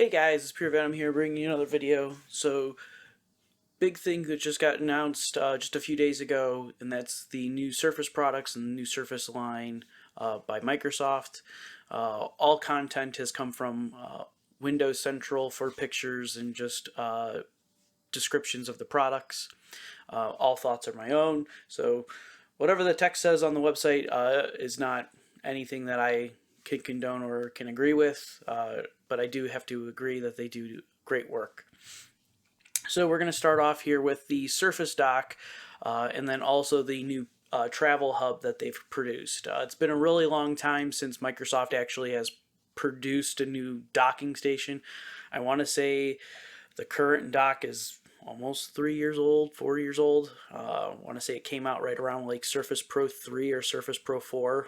Hey guys, it's Pure Venom here, bringing you another video. So, big thing that just got announced just a few days ago, and that's the new Surface products and the new Surface line by Microsoft. All content has come from Windows Central for pictures and just descriptions of the products. All thoughts are my own, so whatever the text says on the website is not anything that I can condone or can agree with, but I do have to agree that they do great work. So we're going to start off here with the Surface Dock, and then also the new travel hub that they've produced. It's been a really long time since Microsoft actually has produced a new docking station. I want to say the current dock is almost 3 years old, 4 years old. I want to say it came out right around like Surface Pro 3 or Surface Pro 4.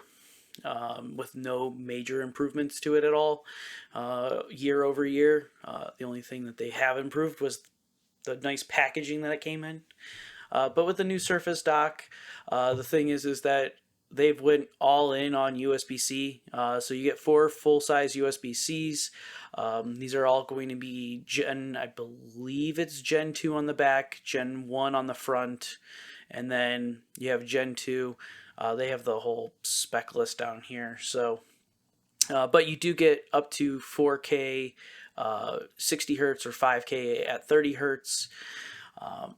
With no major improvements to it at all, year over year. The only thing that they have improved was the nice packaging that it came in. But with the new Surface Dock, the thing is that they've went all in on USB-C. So you get 4 full-size USB-Cs. These are all going to be I believe it's Gen 2 on the back, Gen 1 on the front, and then you have Gen 2. They have the whole spec list down here. So, but you do get up to 4K, 60 hertz, or 5K at 30 hertz.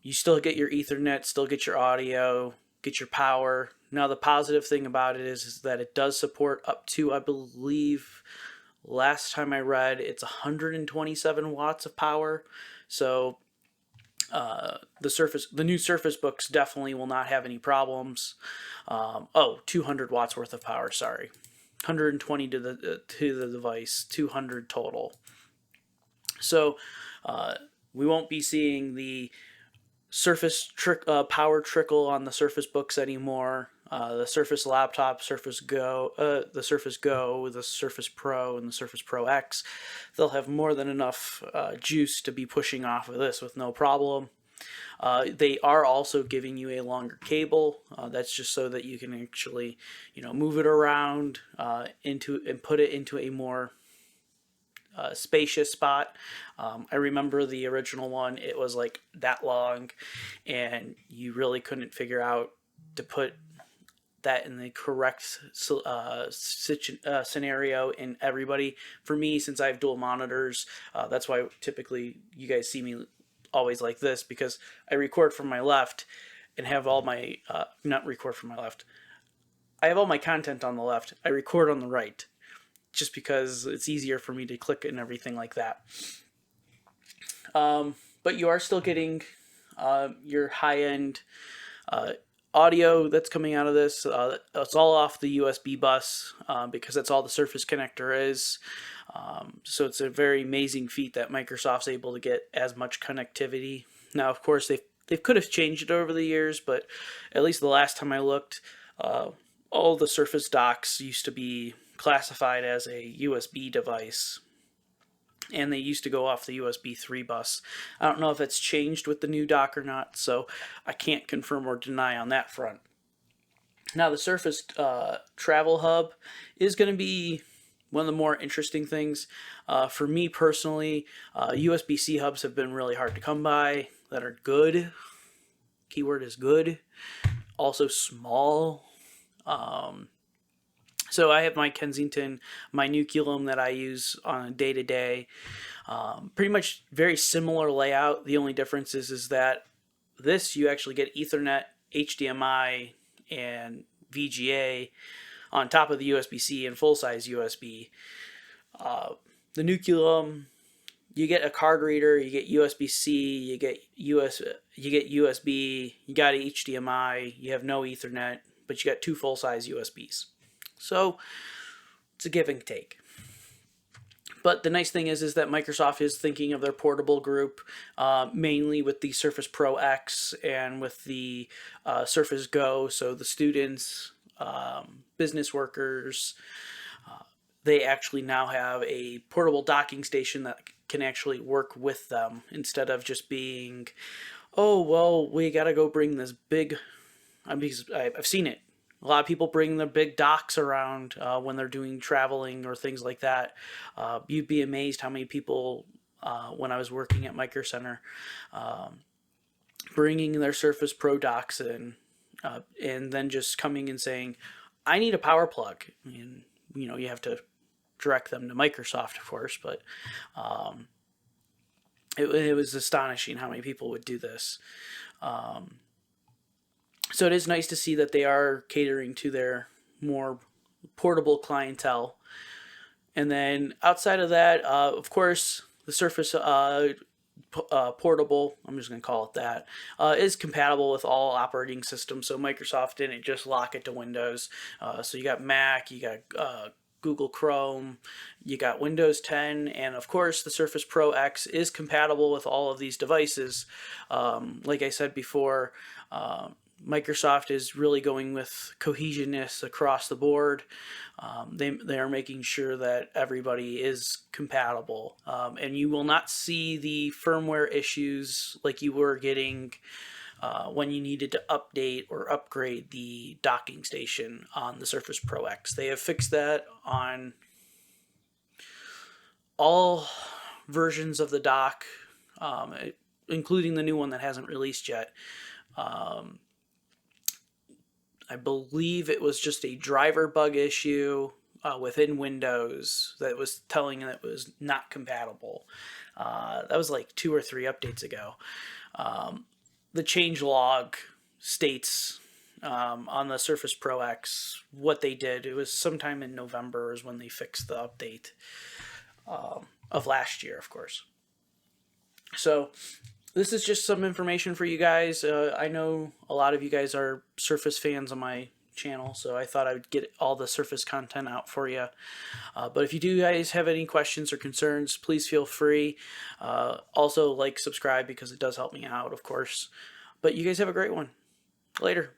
You still get your Ethernet, still get your audio, get your power. Now, the positive thing about it is that it does support up to, I believe, last time I read, it's 127 watts of power. So, the new Surface Books definitely will not have any problems. 200 watts worth of power. Sorry, 120 to the device, 200 total. So we won't be seeing the Surface power trickle on the Surface Books anymore. The Surface Laptop, Surface Go, the Surface Go, the Surface Pro, and the Surface Pro X, they'll have more than enough juice to be pushing off of this with no problem. They are also giving you a longer cable. That's just so that you can actually, move it around and put it into a more spacious spot. I remember the original one; it was like that long, and you really couldn't figure out to put that in the correct scenario in everybody. For me, since I have dual monitors, that's why typically you guys see me always like this, because I record from my left and have all my not record from my left. I have all my content on the left. I record on the right, just because it's easier for me to click and everything like that. But you are still getting your high-end audio that's coming out of this. It's all off the USB bus because that's all the Surface connector is. So it's a very amazing feat that Microsoft's able to get as much connectivity. Now, of course, they could have changed it over the years, but at least the last time I looked, all the Surface docks used to be classified as a USB device, and they used to go off the USB 3 bus. I don't know if it's changed with the new dock or not, so I can't confirm or deny on that front. Now, the Surface Travel Hub is going to be one of the more interesting things. For me personally, USB-C hubs have been really hard to come by that are good. Keyword is good. Also small. So I have my Kensington, my Nucleum that I use on a day-to-day. Pretty much very similar layout. The only difference is that this, you actually get Ethernet, HDMI, and VGA on top of the USB-C and full-size USB. The Nucleum, you get a card reader, you get USB-C, you get USB, you got HDMI, you have no Ethernet, but you got 2 full-size USBs. So it's a give and take. But the nice thing is that Microsoft is thinking of their portable group, mainly with the Surface Pro X and with the Surface Go. So the students, business workers, they actually now have a portable docking station that can actually work with them, instead of just being, oh, well, we got to go bring this big, because I've seen it. A lot of people bring their big docks around when they're doing traveling or things like that. You'd be amazed how many people, when I was working at Micro Center, bringing their Surface Pro docks in, and then just coming and saying, "I need a power plug," and you have to direct them to Microsoft, of course, but it was astonishing how many people would do this. So it is nice to see that they are catering to their more portable clientele. And then outside of that, of course, the Surface Portable, I'm just going to call it that, is compatible with all operating systems. So Microsoft didn't just lock it to Windows. So you got Mac, you got Google Chrome, you got Windows 10, and of course the Surface Pro X is compatible with all of these devices. Like I said before, Microsoft is really going with cohesionness across the board. They are making sure that everybody is compatible, and you will not see the firmware issues like you were getting when you needed to update or upgrade the docking station on the Surface Pro X. They have fixed that on all versions of the dock, including the new one that hasn't released yet. I believe it was just a driver bug issue within Windows that was telling it was not compatible. That was like 2 or 3 updates ago. The change log states on the Surface Pro X what they did. It was sometime in November is when they fixed the update of last year, of course. So this is just some information for you guys. I know a lot of you guys are Surface fans on my channel, so I thought I would get all the Surface content out for you. But if you do guys have any questions or concerns, please feel free. Also, like, subscribe, because it does help me out, of course. But you guys have a great one. Later.